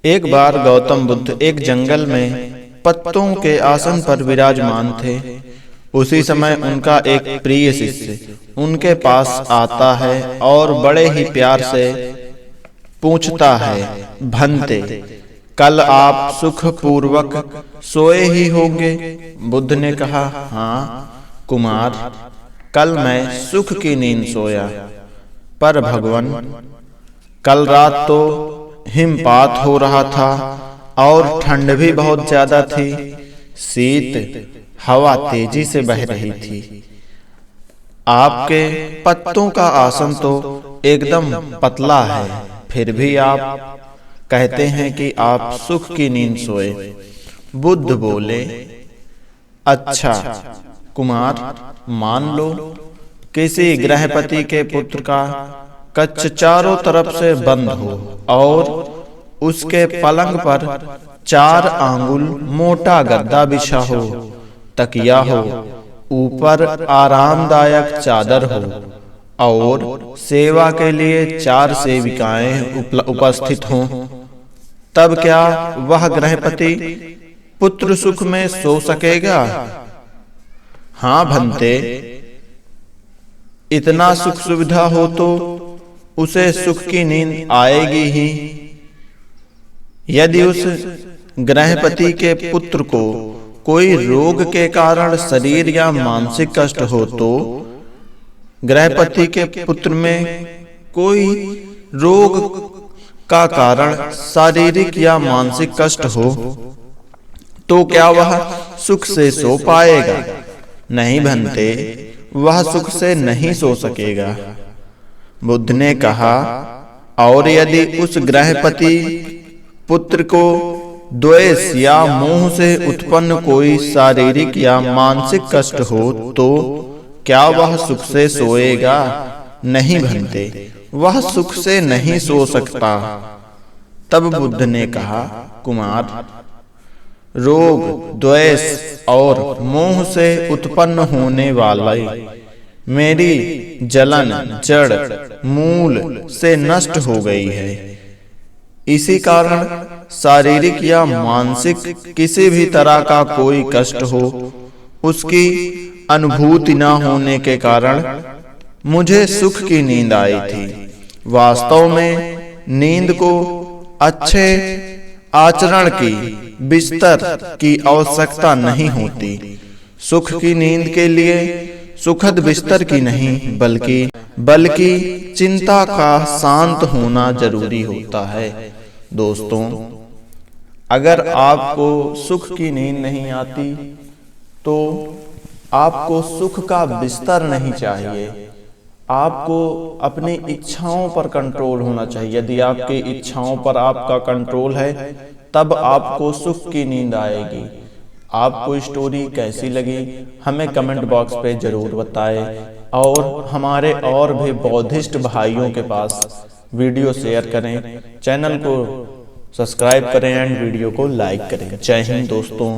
एक बार गौतम बुद्ध एक जंगल में पत्तों के आसन पर विराजमान थे। उसी समय उनका एक प्रिय शिष्य उनके पास आता है और बड़े ही प्यार से पूछता है, भंते, कल आप सुख पूर्वक सोए ही होंगे। बुद्ध ने कहा, हाँ कुमार, कल मैं सुख की नींद सोया। पर भगवान, कल रात तो हिमपात हो रहा था और ठंड भी बहुत ज्यादा थी। शीत हवा तेजी से बह रही थी। आपके पत्तों का आसन तो एकदम पतला है, फिर भी आप कहते हैं कि आप सुख की नींद सोए। बुद्ध बोले, अच्छा कुमार, मान लो किसी गृहपति के पुत्र का कच्च चारों तरफ से बंद हो और उसके पलंग पर 4 आंगुल मोटा गद्दा बिछा हो, तकिया हो, ऊपर आरामदायक चादर हो और सेवा के लिए 4 सेविकाएं उपस्थित हों, तब क्या वह गृहपति पुत्र सुख में सो सकेगा? हाँ भंते, इतना सुख सुविधा हो तो उसे सुख की नींद आएगी ही। यदि उस गृहपति के पुत्र को कोई रोग के कारण शरीर या मानसिक कष्ट हो तो गृहपति के पुत्र में कोई रोग का कारण शारीरिक या मानसिक कष्ट हो तो क्या वह सुख से सो पाएगा? नहीं भंते, वह सुख से नहीं सो सकेगा। बुद्ध ने कहा, और यदि उस गृहपति पुत्र को द्वेष या मोह से उत्पन्न कोई शारीरिक या मानसिक कष्ट हो तो क्या वह सुख से सोएगा? नहीं भंते, वह सुख से नहीं सो सकता। तब बुद्ध ने कहा, कुमार, रोग, द्वेष और मोह से उत्पन्न होने वाले मेरी जलन जड़ मूल से नष्ट हो गई है। इसी कारण शारीरिक या मानसिक किसी भी तरह का कोई कष्ट हो, उसकी अनुभूति न होने के कारण मुझे सुख की नींद आई थी। वास्तव में नींद को अच्छे आचरण की, बिस्तर की आवश्यकता नहीं होती। सुख की नींद के लिए सुखद बिस्तर की नहीं बल्कि चिंता का शांत होना जरूरी होता है। दोस्तों, अगर आपको सुख की नींद नहीं आती तो आपको सुख का बिस्तर नहीं चाहिए। आपको अपनी इच्छाओं पर कंट्रोल होना चाहिए। यदि आपकी इच्छाओं पर आपका कंट्रोल है तब आपको सुख की नींद आएगी। आपको स्टोरी कैसी लगी हमें कमेंट बॉक्स पे जरूर बताएं और हमारे और भी बौद्धिस्ट भाइयों के पास वीडियो शेयर करें। चैनल को सब्सक्राइब करें एंड वीडियो को लाइक करें। जय हिंद दोस्तों।